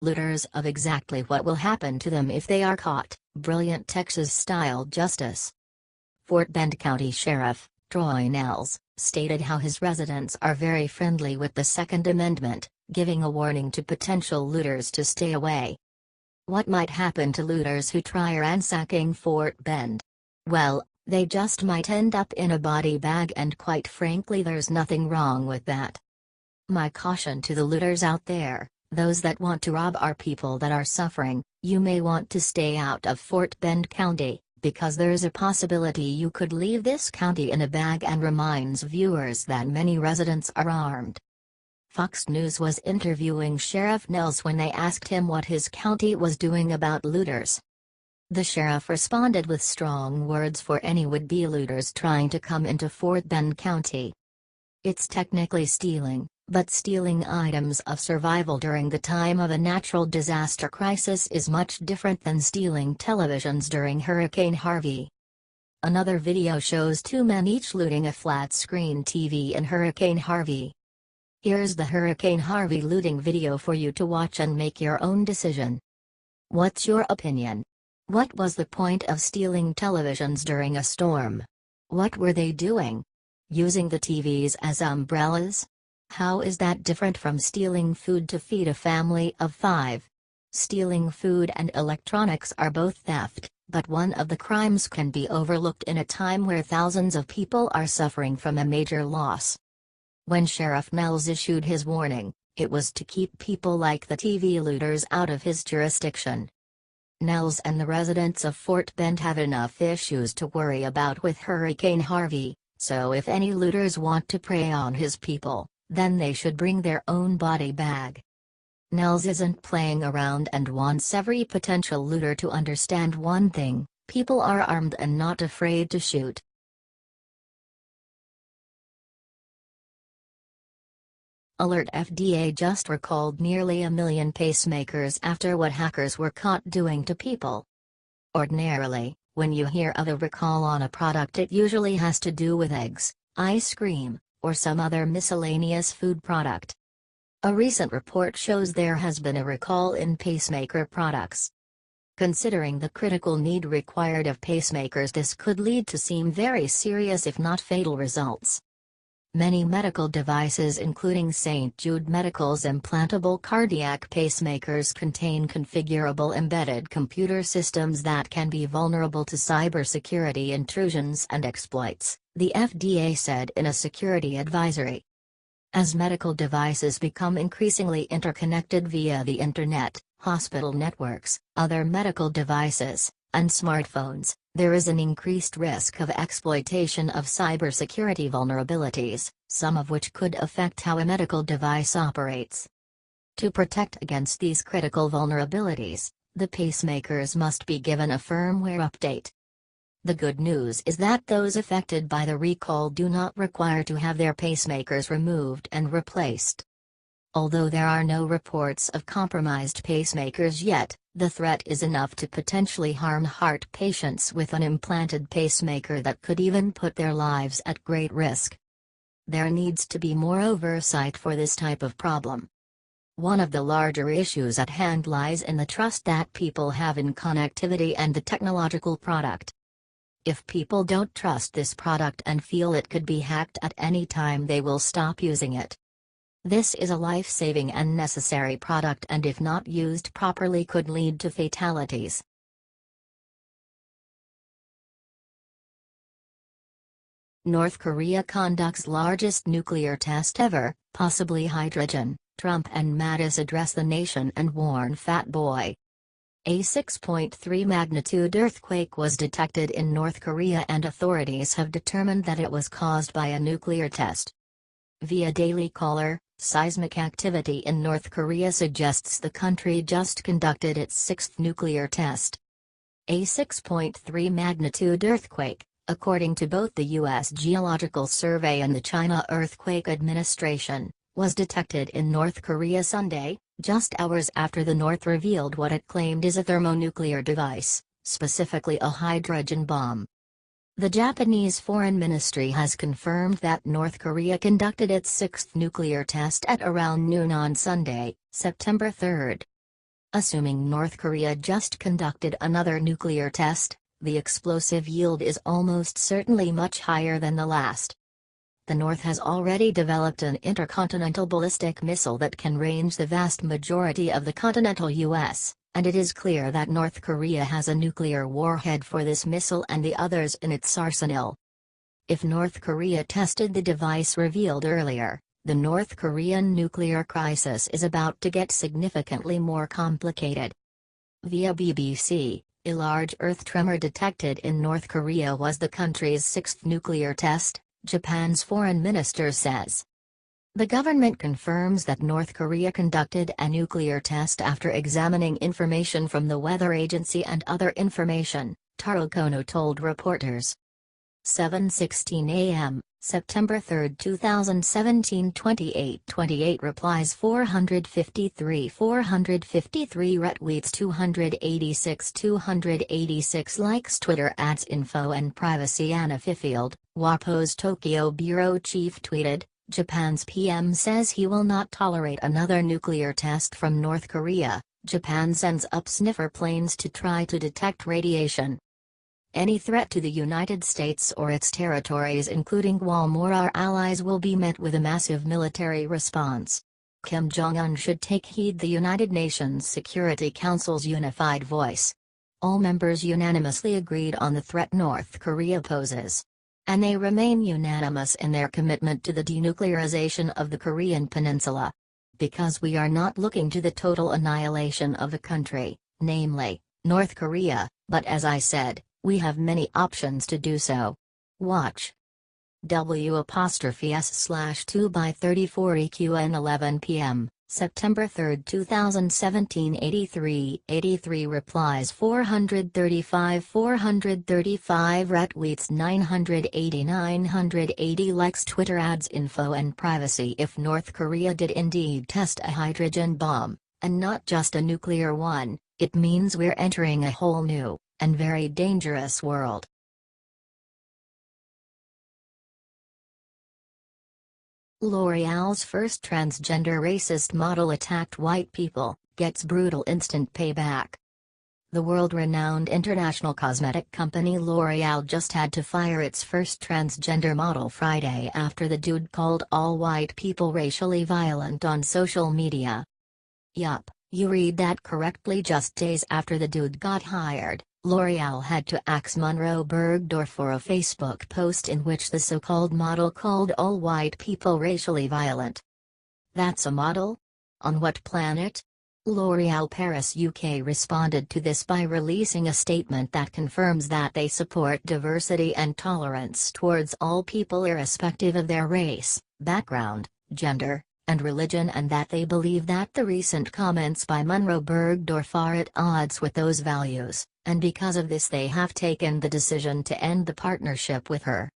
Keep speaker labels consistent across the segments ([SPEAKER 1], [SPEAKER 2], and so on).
[SPEAKER 1] Looters of exactly what will happen to them if they are caught. Brilliant Texas-style justice. Fort Bend County Sheriff, Troy Nels, stated how his residents are very friendly with the Second Amendment, giving a warning to potential looters to stay away. What might happen to looters who try ransacking Fort Bend? Well, they just might end up in a body bag, and quite frankly there's nothing wrong with that. My caution to the looters out there: those that want to rob our people that are suffering, you may want to stay out of Fort Bend County, because there's a possibility you could leave this county in a bag, and reminds viewers that many residents are armed. Fox News was interviewing Sheriff Nels when they asked him what his county was doing about looters. The sheriff responded with strong words for any would-be looters trying to come into Fort Bend County. It's technically stealing, but stealing items of survival during the time of a natural disaster crisis is much different than stealing televisions during Hurricane Harvey. Another video shows two men each looting a flat-screen TV in Hurricane Harvey. Here's the Hurricane Harvey looting video for you to watch and make your own decision. What's your opinion? What was the point of stealing televisions during a storm? What were they doing? Using the TVs as umbrellas? How is that different from stealing food to feed a family of 5? Stealing food and electronics are both theft, but one of the crimes can be overlooked in a time where thousands of people are suffering from a major loss. When Sheriff Nels issued his warning, it was to keep people like the TV looters out of his jurisdiction. Nels and the residents of Fort Bend have enough issues to worry about with Hurricane Harvey, so if any looters want to prey on his people, then they should bring their own body bag. Nels isn't playing around and wants every potential looter to understand one thing: people are armed and not afraid to shoot. Alert: FDA just recalled nearly 1 million pacemakers after what hackers were caught doing to people. Ordinarily, when you hear of a recall on a product, it usually has to do with eggs, ice cream, or some other miscellaneous food product. A recent report shows there has been a recall in pacemaker products. Considering the critical need required of pacemakers, this could lead to seem very serious if not fatal results. Many medical devices, including St. Jude Medical's implantable cardiac pacemakers, contain configurable embedded computer systems that can be vulnerable to cybersecurity intrusions and exploits, the FDA said in a security advisory. As medical devices become increasingly interconnected via the Internet, hospital networks, other medical devices, and smartphones, there is an increased risk of exploitation of cybersecurity vulnerabilities, some of which could affect how a medical device operates. To protect against these critical vulnerabilities, the pacemakers must be given a firmware update. The good news is that those affected by the recall do not require to have their pacemakers removed and replaced. Although there are no reports of compromised pacemakers yet, the threat is enough to potentially harm heart patients with an implanted pacemaker that could even put their lives at great risk. There needs to be more oversight for this type of problem. One of the larger issues at hand lies in the trust that people have in connectivity and the technological product. If people don't trust this product and feel it could be hacked at any time, they will stop using it. This is a life-saving and necessary product, and if not used properly could lead to fatalities. North Korea conducts largest nuclear test ever, possibly hydrogen. Trump and Mattis address the nation and warn Fat Boy. A 6.3 magnitude earthquake was detected in North Korea, and authorities have determined that it was caused by a nuclear test. Via Daily Caller, seismic activity in North Korea suggests the country just conducted its 6th nuclear test. A 6.3 magnitude earthquake, according to both the U.S. Geological Survey and the China Earthquake Administration, was detected in North Korea Sunday, just hours after the North revealed what it claimed is a thermonuclear device, specifically a hydrogen bomb. The Japanese Foreign Ministry has confirmed that North Korea conducted its 6th nuclear test at around noon on Sunday, September 3. Assuming North Korea just conducted another nuclear test, the explosive yield is almost certainly much higher than the last. The North has already developed an intercontinental ballistic missile that can range the vast majority of the continental U.S., and it is clear that North Korea has a nuclear warhead for this missile and the others in its arsenal. If North Korea tested the device revealed earlier, the North Korean nuclear crisis is about to get significantly more complicated. Via BBC, a large earth tremor detected in North Korea was the country's sixth nuclear test, Japan's foreign minister says. The government confirms that North Korea conducted a nuclear test after examining information from the weather agency and other information, Taro Kono told reporters. 7:16 a.m., September 3, 2017 28 replies 453 retweets 286 likes Twitter ads info and privacy Anna Fifield, WAPO's Tokyo bureau chief tweeted, Japan's PM says he will not tolerate another nuclear test from North Korea. Japan sends up sniffer planes to try to detect radiation. Any threat to the United States or its territories including Guam or our allies will be met with a massive military response. Kim Jong-un should take heed. The United Nations Security Council's unified voice. All members unanimously agreed on the threat North Korea poses. And they remain unanimous in their commitment to the denuclearization of the Korean Peninsula. Because we are not looking to the total annihilation of a country, namely, North Korea, but as I said, we have many options to do so. Watch. W'/S/2/34 EQN 11 p.m., September 3, 2017 83 replies 435 retweets 980 likes Twitter ads info and privacy. If North Korea did indeed test a hydrogen bomb, and not just a nuclear one, it means we're entering a whole new, and very dangerous world. L'Oreal's first transgender racist model attacked white people, gets brutal instant payback. The world-renowned international cosmetic company L'Oreal just had to fire its first transgender model Friday after the dude called all white people racially violent on social media. Yup, you read that correctly. Just days after the dude got hired, L'Oreal had to axe Monroe Bergdorf for a Facebook post in which the so-called model called all white people racially violent. That's a model? On what planet? L'Oreal Paris UK responded to this by releasing a statement that confirms that they support diversity and tolerance towards all people irrespective of their race, background, gender, and religion, and that they believe that the recent comments by Monroe Bergdorf are at odds with those values, and because of this they have taken the decision to end the partnership with her.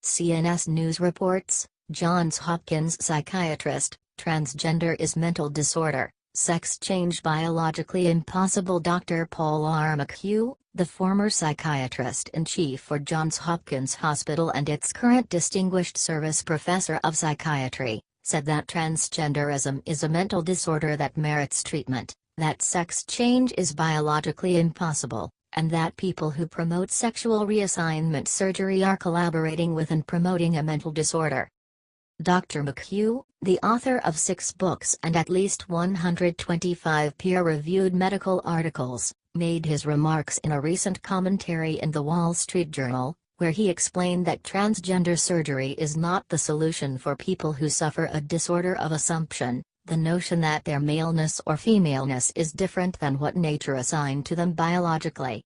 [SPEAKER 1] CNS News reports, Johns Hopkins psychiatrist, transgender is mental disorder, sex change biologically impossible. Dr. Paul R. McHugh, the former psychiatrist-in-chief for Johns Hopkins Hospital and its current Distinguished Service Professor of Psychiatry, said that transgenderism is a mental disorder that merits treatment, that sex change is biologically impossible, and that people who promote sexual reassignment surgery are collaborating with and promoting a mental disorder. Dr. McHugh, the author of 6 books and at least 125 peer-reviewed medical articles, made his remarks in a recent commentary in the Wall Street Journal, where he explained that transgender surgery is not the solution for people who suffer a disorder of assumption, the notion that their maleness or femaleness is different than what nature assigned to them biologically.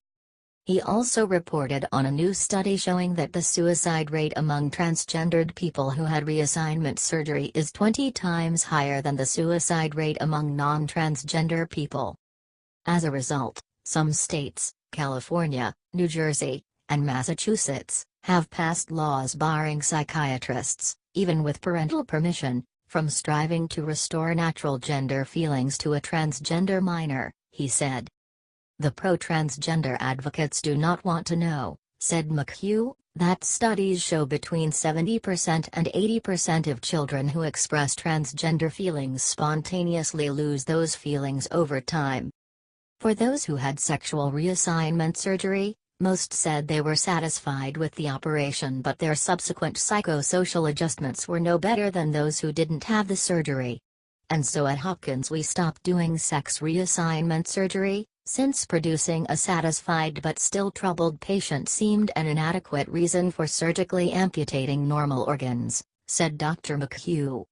[SPEAKER 1] He also reported on a new study showing that the suicide rate among transgendered people who had reassignment surgery is 20 times higher than the suicide rate among non-transgender people. As a result, some states, California, New Jersey, and Massachusetts, have passed laws barring psychiatrists, even with parental permission, from striving to restore natural gender feelings to a transgender minor, he said. The pro-transgender advocates do not want to know, said McHugh, that studies show between 70% and 80% of children who express transgender feelings spontaneously lose those feelings over time. For those who had sexual reassignment surgery, most said they were satisfied with the operation, but their subsequent psychosocial adjustments were no better than those who didn't have the surgery. And so at Hopkins we stopped doing sex reassignment surgery, since producing a satisfied but still troubled patient seemed an inadequate reason for surgically amputating normal organs, said Dr. McHugh.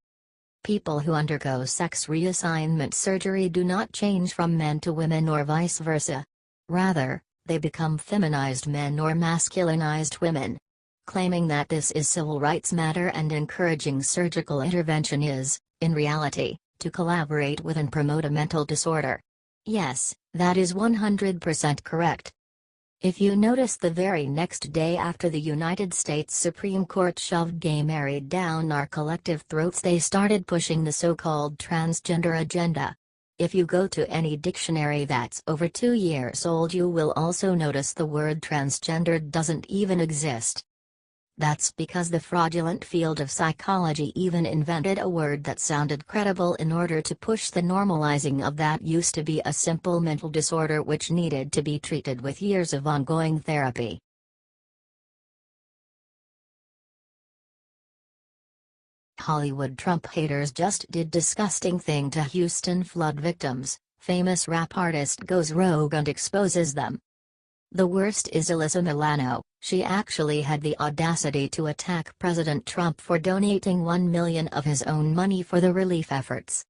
[SPEAKER 1] People who undergo sex reassignment surgery do not change from men to women or vice versa. Rather, they become feminized men or masculinized women. Claiming that this is civil rights matter and encouraging surgical intervention is, in reality, to collaborate with and promote a mental disorder. Yes, that is 100% correct. If you notice, the very next day after the United States Supreme Court shoved gay marriage down our collective throats, they started pushing the so-called transgender agenda. If you go to any dictionary that's over 2 years old, you will also notice the word transgender doesn't even exist. That's because the fraudulent field of psychology even invented a word that sounded credible in order to push the normalizing of that used to be a simple mental disorder which needed to be treated with years of ongoing therapy. Hollywood Trump haters just did disgusting thing to Houston flood victims. Famous rap artist goes rogue and exposes them. The worst is Alyssa Milano. She actually had the audacity to attack President Trump for donating $1 million of his own money for the relief efforts.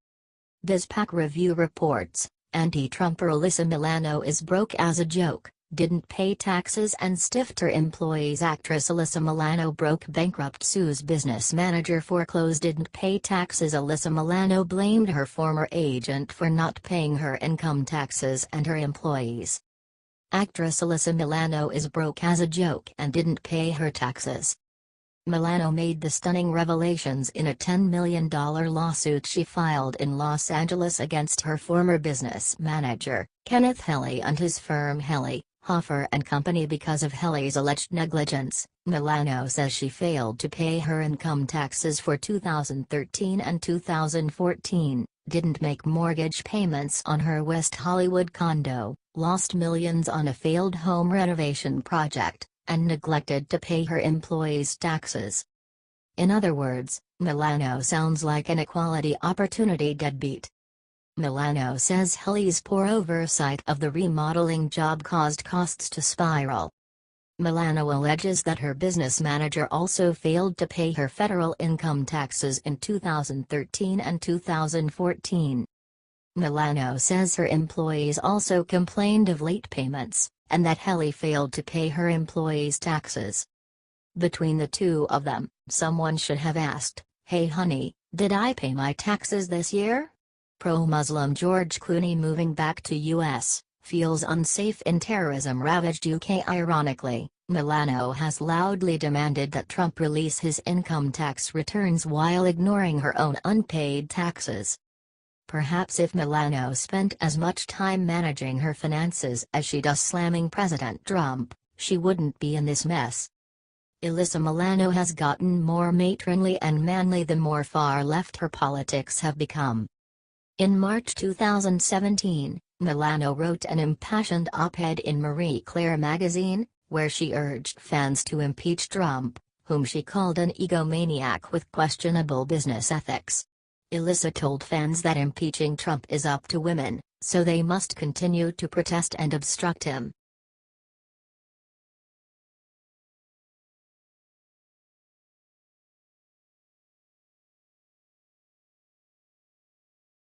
[SPEAKER 1] BizPac Review reports, anti-Trumper Alyssa Milano is broke as a joke, didn't pay taxes and stiffed her employees. Actress Alyssa Milano broke bankrupt, sues business manager foreclosed, didn't pay taxes. Alyssa Milano blamed her former agent for not paying her income taxes and her employees. Actress Alyssa Milano is broke as a joke and didn't pay her taxes. Milano made the stunning revelations in a $10 million lawsuit she filed in Los Angeles against her former business manager, Kenneth Helly, and his firm Helly, Hoffer and Company because of Helly's alleged negligence. Milano says she failed to pay her income taxes for 2013 and 2014, didn't make mortgage payments on her West Hollywood condo, lost millions on a failed home renovation project, and neglected to pay her employees' taxes. In other words, Milano sounds like an equality opportunity deadbeat. Milano says Helly's poor oversight of the remodeling job caused costs to spiral. Milano alleges that her business manager also failed to pay her federal income taxes in 2013 and 2014. Milano says her employees also complained of late payments, and that Helly failed to pay her employees' taxes. Between the two of them, someone should have asked, "Hey honey, did I pay my taxes this year?" Pro-Muslim George Clooney moving back to U.S., feels unsafe in terrorism-ravaged UK. Ironically, Milano has loudly demanded that Trump release his income tax returns while ignoring her own unpaid taxes. Perhaps if Milano spent as much time managing her finances as she does slamming President Trump, she wouldn't be in this mess. Alyssa Milano has gotten more matronly and manly the more far-left her politics have become. In March 2017, Milano wrote an impassioned op-ed in Marie Claire magazine, where she urged fans to impeach Trump, whom she called an egomaniac with questionable business ethics. Alyssa told fans that impeaching Trump is up to women, so they must continue to protest and obstruct him.